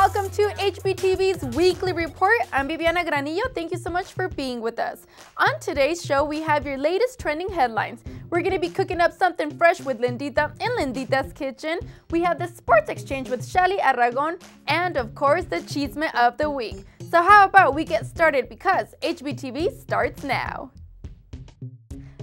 welcome to HBTV's weekly report. I'm Viviana Granillo. Thank you so much for being with us. On today's show, we have your latest trending headlines. We're going to be cooking up something fresh with Lindita in Lindita's Kitchen. We have the Sports Exchange with Shali Aragon, and of course, the Chisme of the Week. So how about we get started, because HBTV starts now.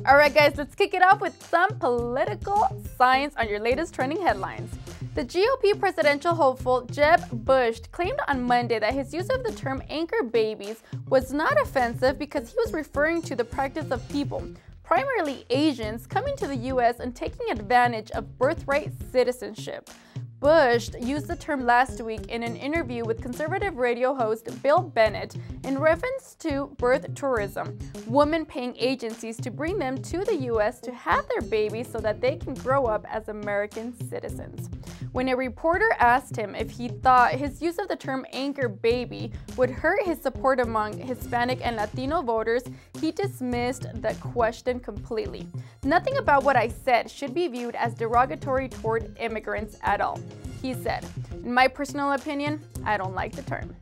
Alright guys, let's kick it off with some political science on your latest trending headlines. The GOP presidential hopeful Jeb Bush claimed on Monday that his use of the term anchor babies was not offensive because he was referring to the practice of people, primarily Asians, coming to the U.S. and taking advantage of birthright citizenship. Bush used the term last week in an interview with conservative radio host Bill Bennett in reference to birth tourism, women paying agencies to bring them to the U.S. to have their babies so that they can grow up as American citizens. When a reporter asked him if he thought his use of the term anchor baby would hurt his support among Hispanic and Latino voters, he dismissed the question completely. Nothing about what I said should be viewed as derogatory toward immigrants at all, he said. In my personal opinion, I don't like the term.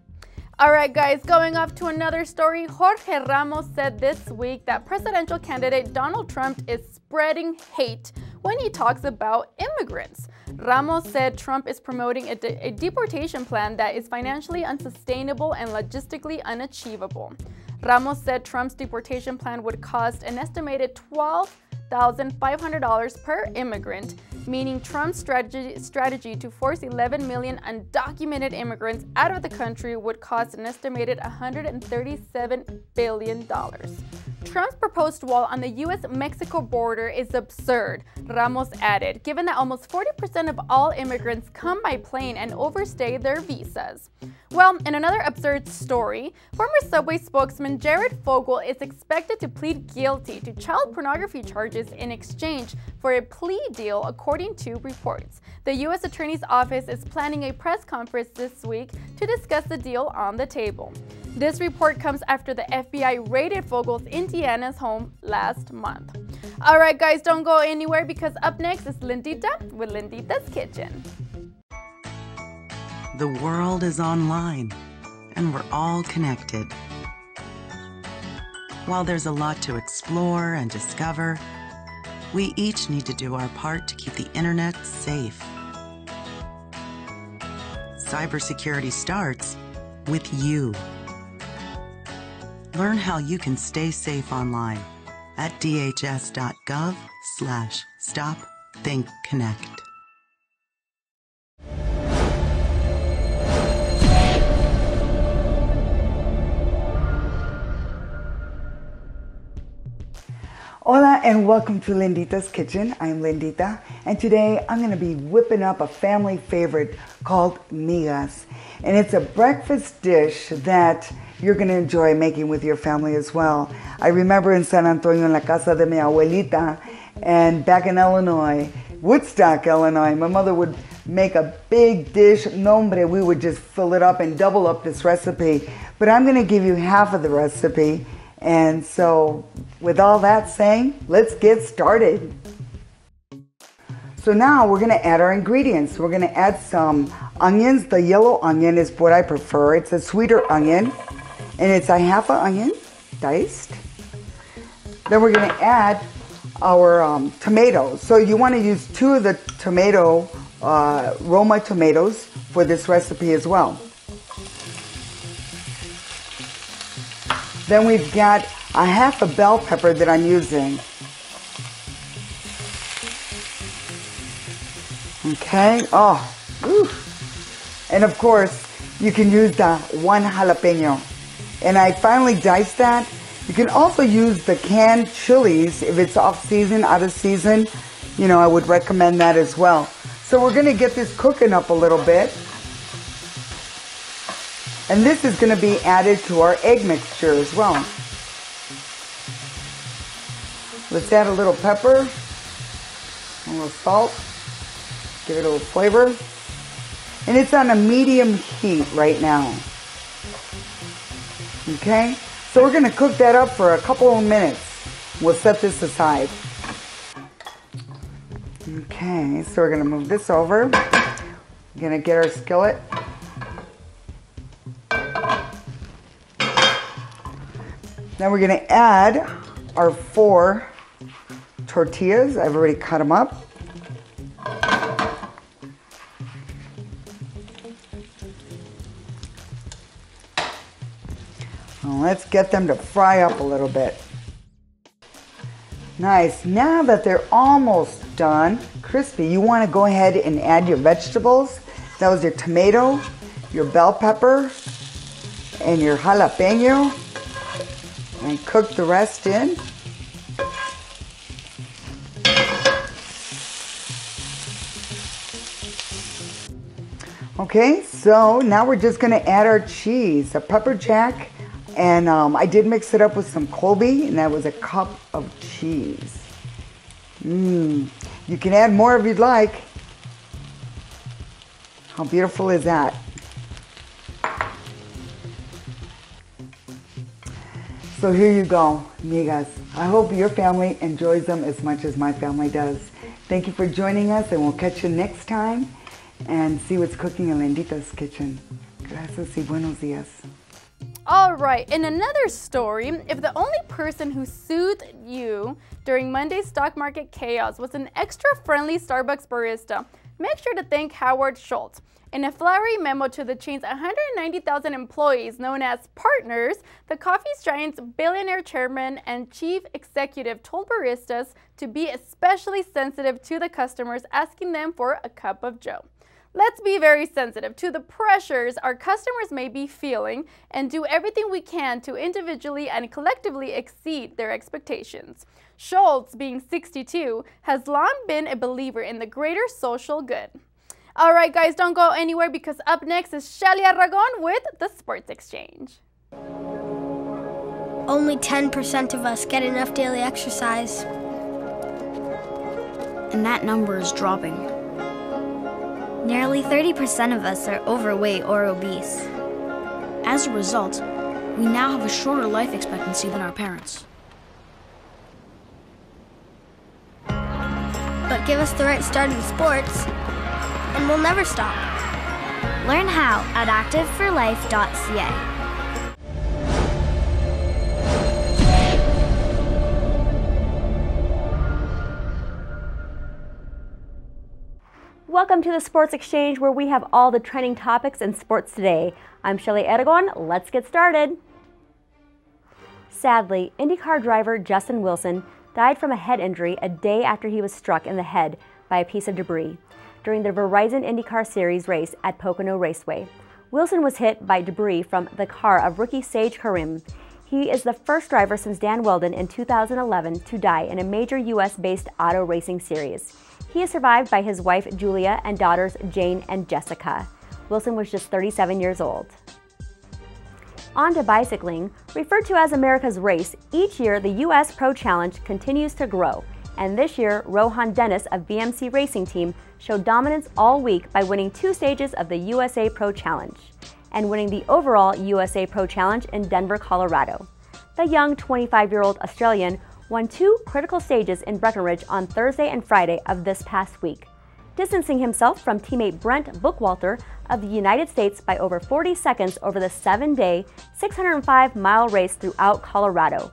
Alright guys, going off to another story, Jorge Ramos said this week that presidential candidate Donald Trump is spreading hate when he talks about immigrants. Ramos said Trump is promoting a deportation plan that is financially unsustainable and logistically unachievable. Ramos said Trump's deportation plan would cost an estimated $12,500 per immigrant, meaning Trump's strategy to force 11 million undocumented immigrants out of the country would cost an estimated $137 billion. Trump's proposed wall on the U.S.-Mexico border is absurd, Ramos added, given that almost 40% of all immigrants come by plane and overstay their visas. Well, in another absurd story, former Subway spokesman Jared Fogle is expected to plead guilty to child pornography charges in exchange for a plea deal, according to reports. The U.S. Attorney's Office is planning a press conference this week to discuss the deal on the table. This report comes after the FBI raided Fogle's Indiana's home last month. Alright guys, don't go anywhere, because up next is Lindita with Lindita's Kitchen. The world is online, and we're all connected. While there's a lot to explore and discover, we each need to do our part to keep the internet safe. Cybersecurity starts with you. Learn how you can stay safe online at dhs.gov/stopthinkconnect. Hola and welcome to Lindita's Kitchen. I'm Lindita, and today I'm going to be whipping up a family favorite called migas. And it's a breakfast dish that you're going to enjoy making with your family as well. I remember in San Antonio, in la casa de mi abuelita, and back in Illinois, Woodstock, Illinois, my mother would make a big dish. No, hombre, we would just fill it up and double up this recipe. But I'm going to give you half of the recipe. And so, with all that saying, let's get started. So now we're going to add our ingredients. We're going to add some onions. The yellow onion is what I prefer. It's a sweeter onion, and it's a half an onion diced. Then we're going to add our tomatoes. So you want to use 2 of the tomato, Roma tomatoes for this recipe as well. Then we've got a half a bell pepper that I'm using. Okay, and of course, you can use the 1 jalapeno. And I finally diced that. You can also use the canned chilies if it's off season, out of season. You know, I would recommend that as well. So we're gonna get this cooking up a little bit. And this is going to be added to our egg mixture as well. Let's add a little pepper, a little salt, give it a little flavor. And it's on a medium heat right now. Okay, so we're going to cook that up for a couple of minutes. We'll set this aside. Okay, so we're going to move this over. We're going to get our skillet. Now we're gonna add our 4 tortillas. I've already cut them up. Now let's get them to fry up a little bit. Nice. Now that they're almost done, crispy, you want to go ahead and add your vegetables. That was your tomato, your bell pepper, and your jalapeno. And cook the rest in. Okay, so now we're just going to add our cheese, a pepper jack. And I did mix it up with some Colby, and that was a cup of cheese. You can add more if you'd like. How beautiful is that? So here you go, amigas. I hope your family enjoys them as much as my family does. Thank you for joining us, and we'll catch you next time and see what's cooking in Lindita's kitchen. Gracias y buenos días. All right, in another story, if the only person who soothed you during Monday's stock market chaos was an extra friendly Starbucks barista, make sure to thank Howard Schultz. In a flowery memo to the chain's 190,000 employees known as partners, the coffee giant's billionaire chairman and chief executive told baristas to be especially sensitive to the customers asking them for a cup of joe. Let's be very sensitive to the pressures our customers may be feeling and do everything we can to individually and collectively exceed their expectations. Schultz, being 62, has long been a believer in the greater social good. All right, guys, don't go anywhere because up next is Shelly Aragon with the Sports Exchange. Only 10% of us get enough daily exercise. And that number is dropping. Nearly 30% of us are overweight or obese. As a result, we now have a shorter life expectancy than our parents. But give us the right start in sports, and we'll never stop. Learn how at activeforlife.ca. Welcome to the Sports Exchange, where we have all the trending topics in sports today. I'm Shelly Aragon. Let's get started. Sadly, IndyCar driver Justin Wilson died from a head injury a day after he was struck in the head by a piece of debris during the Verizon IndyCar Series race at Pocono Raceway. Wilson was hit by debris from the car of rookie Sage Karim. He is the first driver since Dan Wheldon in 2011 to die in a major U.S.-based auto racing series. He is survived by his wife Julia and daughters Jane and Jessica. Wilson was just 37 years old. On to bicycling. Referred to as America's Race, each year the U.S. Pro Challenge continues to grow, and this year Rohan Dennis of BMC Racing Team showed dominance all week by winning 2 stages of the USA Pro Challenge and winning the overall USA Pro Challenge in Denver, Colorado. The young 25-year-old Australian won 2 critical stages in Breckenridge on Thursday and Friday of this past week, distancing himself from teammate Brent Bookwalter of the United States by over 40 seconds over the 7-day, 605-mile race throughout Colorado.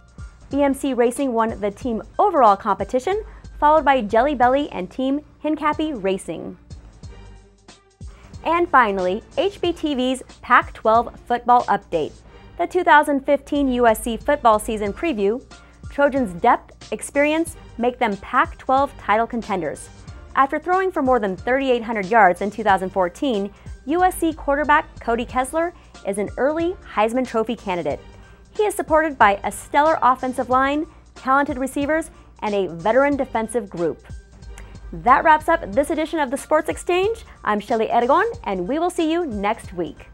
BMC Racing won the team overall competition, followed by Jelly Belly and Team Hincapie Racing. And finally, HBTV's Pac-12 football update. The 2015 USC football season preview. Trojans' depth, experience make them Pac-12 title contenders. After throwing for more than 3,800 yards in 2014, USC quarterback Cody Kessler is an early Heisman Trophy candidate. He is supported by a stellar offensive line, talented receivers, and a veteran defensive group. That wraps up this edition of the Sports Exchange. I'm Shelly Aragon, and we will see you next week.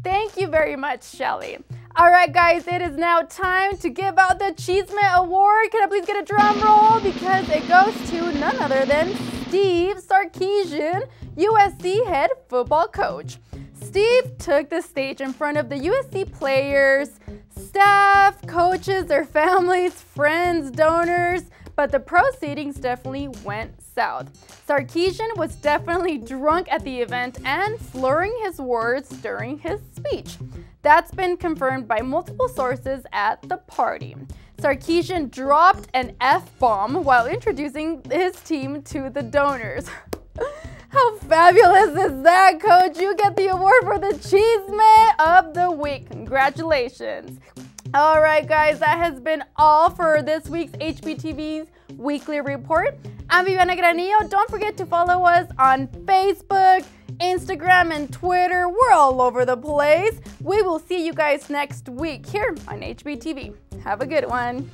Thank you very much, Shelly. All right, guys, it is now time to give out the Cheesemate Award. Can I please get a drum roll? Because it goes to none other than Steve Sarkisian, USC head football coach. Steve took the stage in front of the USC players, staff, coaches, their families, friends, donors, but the proceedings definitely went south. Sarkeesian was definitely drunk at the event and slurring his words during his speech. That's been confirmed by multiple sources at the party. Sarkeesian dropped an F-bomb while introducing his team to the donors. How fabulous is that, Coach? You get the award for the Cheeseman of the Week. Congratulations. All right, guys, that has been all for this week's HBTV's Weekly Report. I'm Viviana Granillo. Don't forget to follow us on Facebook, Instagram, and Twitter. We're all over the place. We will see you guys next week here on HBTV. Have a good one.